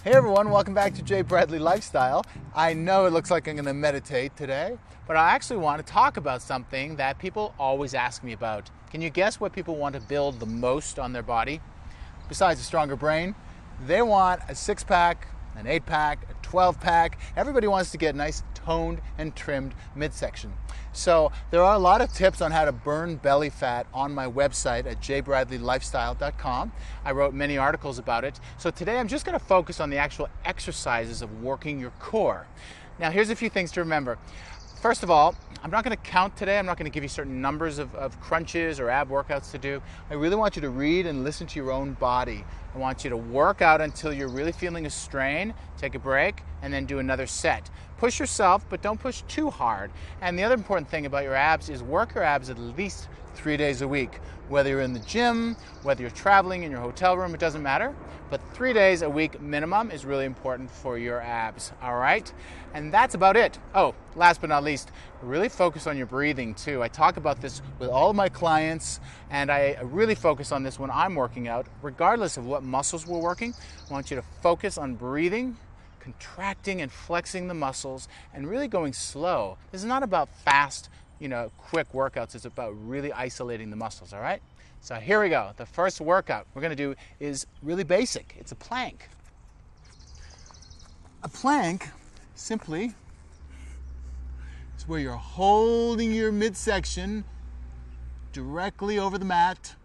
Hey everyone, welcome back to Jay Bradley Lifestyle. I know it looks like I'm going to meditate today, but I actually want to talk about something that people always ask me about. Can you guess what people want to build the most on their body? Besides a stronger brain, they want a 6-pack, an 8-pack, a 12-pack. Everybody wants to get nice toned and trimmed midsection. So there are a lot of tips on how to burn belly fat on my website at jaybradleylifestyle.com. I wrote many articles about it. So today I'm just going to focus on the actual exercises of working your core. Now here's a few things to remember. First of all, I'm not going to count today. I'm not going to give you certain numbers of crunches or ab workouts to do. I really want you to read and listen to your own body. I want you to work out until you're really feeling a strain, take a break, and then do another set. Push yourself, but don't push too hard. And the other important thing about your abs is work your abs at least 3 days a week. Whether you're in the gym, whether you're traveling in your hotel room, it doesn't matter. But 3 days a week minimum is really important for your abs, all right? And that's about it. Oh, last but not least, really focus on your breathing too. I talk about this with all of my clients, and I really focus on this when I'm working out. Regardless of what muscles we're working, I want you to focus on breathing, contracting and flexing the muscles, and really going slow. This is not about fast, quick workouts. It's about really isolating the muscles, all right? So here we go. The first workout we're going to do is really basic. It's a plank. A plank simply is where you're holding your midsection directly over the mat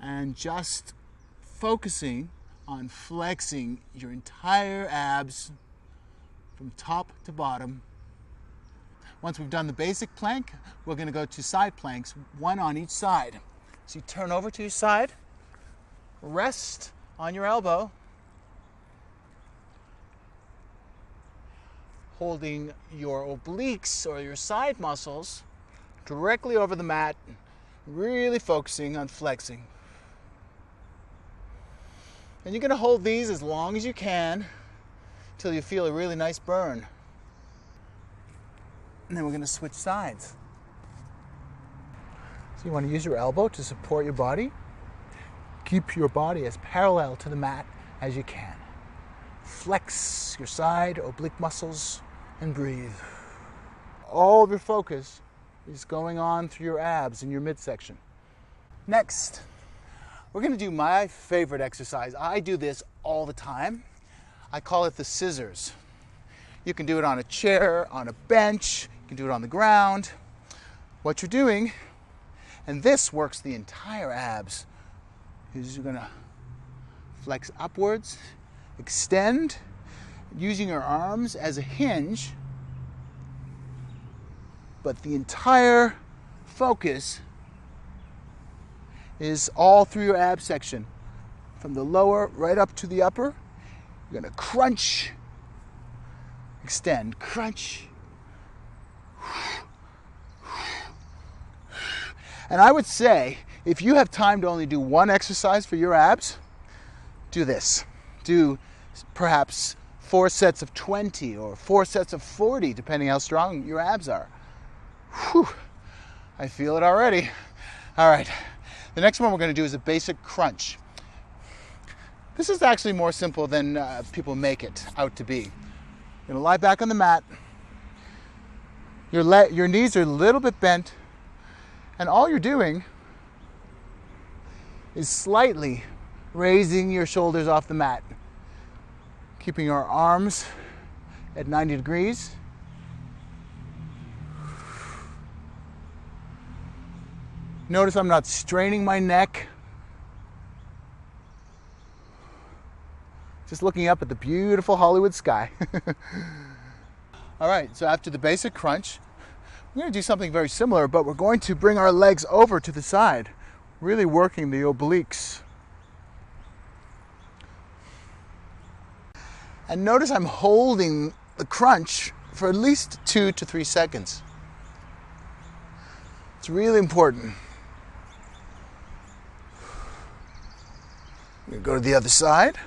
and just focusing on flexing your entire abs from top to bottom. Once we've done the basic plank, we're going to go to side planks, one on each side. So you turn over to your side, rest on your elbow, holding your obliques or your side muscles directly over the mat, really focusing on flexing. And you're going to hold these as long as you can until you feel a really nice burn. And then we're going to switch sides. So you want to use your elbow to support your body. Keep your body as parallel to the mat as you can. Flex your side, oblique muscles, and breathe. All of your focus is going on through your abs and your midsection. Next, we're going to do my favorite exercise. I do this all the time. I call it the scissors. You can do it on a chair, on a bench, you can do it on the ground. What you're doing, and this works the entire abs, is you're going to flex upwards, extend, using your arms as a hinge, but the entire focus is all through your ab section. From the lower right up to the upper, you're going to crunch, extend, crunch. And I would say, if you have time to only do one exercise for your abs, do this. Do perhaps 4 sets of 20 or 4 sets of 40, depending how strong your abs are. Whew, I feel it already. All right, the next one we're going to do is a basic crunch. This is actually more simple than people make it out to be. You're going to lie back on the mat. Your knees are a little bit bent, and all you're doing is slightly raising your shoulders off the mat, keeping your arms at 90 degrees. Notice I'm not straining my neck. Just looking up at the beautiful Hollywood sky. All right, so after the basic crunch, we're going to do something very similar, but we're going to bring our legs over to the side, really working the obliques. And notice I'm holding the crunch for at least 2 to 3 seconds. It's really important. I'm going to go to the other side.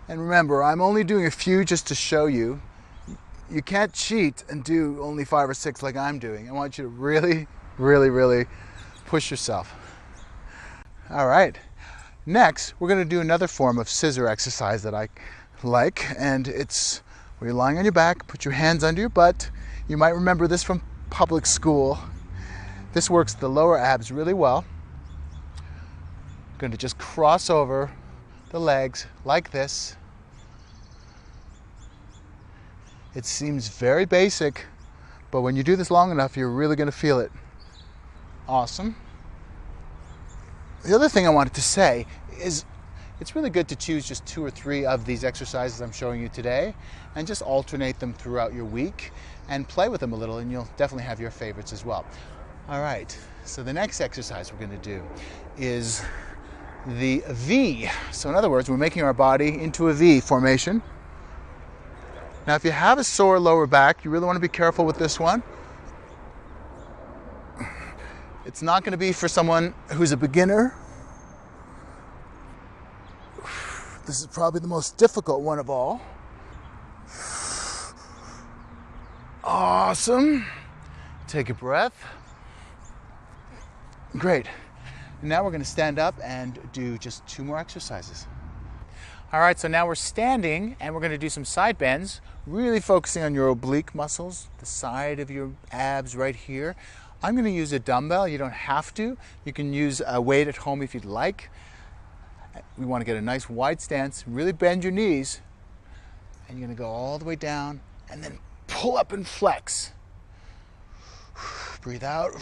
And remember, I'm only doing a few just to show you. You can't cheat and do only 5 or 6 like I'm doing. I want you to really push yourself. All right. Next, we're going to do another form of scissor exercise that I like, and it's where you're lying on your back, put your hands under your butt. You might remember this from public school. This works the lower abs really well. Going to just cross over the legs like this. It seems very basic, but when you do this long enough, you're really going to feel it. Awesome. The other thing I wanted to say is it's really good to choose just 2 or 3 of these exercises I'm showing you today and just alternate them throughout your week and play with them a little, and you'll definitely have your favorites as well. All right, so the next exercise we're going to do is the V. So in other words, we're making our body into a V formation. Now, if you have a sore lower back, you really want to be careful with this one. It's not going to be for someone who's a beginner. This is probably the most difficult one of all. Awesome. Take a breath. Great. Now we're going to stand up and do just 2 more exercises. All right, so now we're standing and we're going to do some side bends, really focusing on your oblique muscles, the side of your abs right here. I'm going to use a dumbbell. You don't have to. You can use a weight at home if you'd like. We want to get a nice wide stance, really bend your knees, and you're going to go all the way down and then pull up and flex. Breathe out.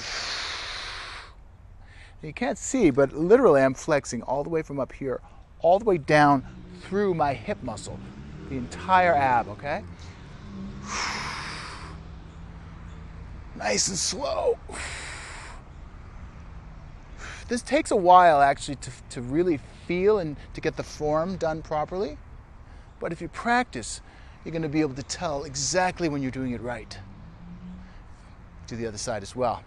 You can't see, but literally I'm flexing all the way from up here, all the way down through my hip muscle, the entire ab, okay? Nice and slow. This takes a while actually to really feel and to get the form done properly. But if you practice, you're going to be able to tell exactly when you're doing it right. Do the other side as well.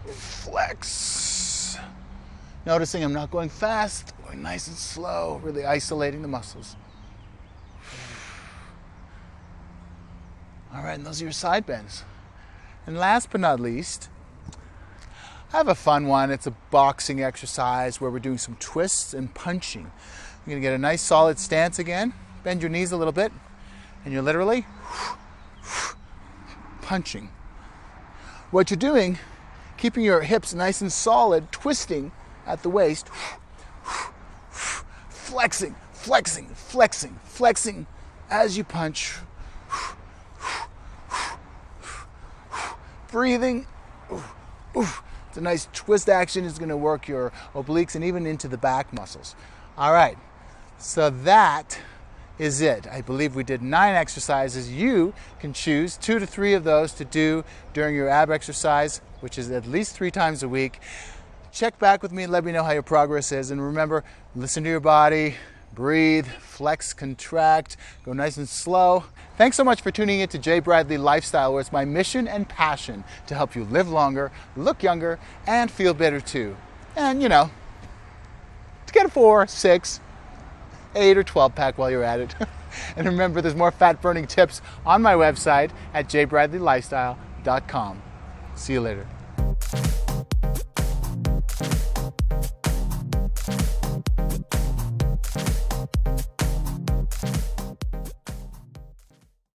Flex. Noticing I'm not going fast, going nice and slow, really isolating the muscles. All right, and those are your side bends. And last but not least, I have a fun one. It's a boxing exercise where we're doing some twists and punching. You're going to get a nice solid stance again. Bend your knees a little bit, and you're literally punching. What you're doing, keeping your hips nice and solid, twisting at the waist, flexing, flexing, flexing, flexing as you punch. Breathing. It's a nice twist action. It's going to work your obliques and even into the back muscles. All right, so that is it. I believe we did 9 exercises. You can choose 2 to 3 of those to do during your ab exercise, which is at least 3 times a week. Check back with me and let me know how your progress is. And remember, listen to your body, breathe, flex, contract, go nice and slow. Thanks so much for tuning in to Jay Bradley Lifestyle, where it's my mission and passion to help you live longer, look younger, and feel better too. And, to get a 4, 6, 8, or 12 pack while you're at it. And remember, there's more fat-burning tips on my website at jaybradleylifestyle.com. See you later.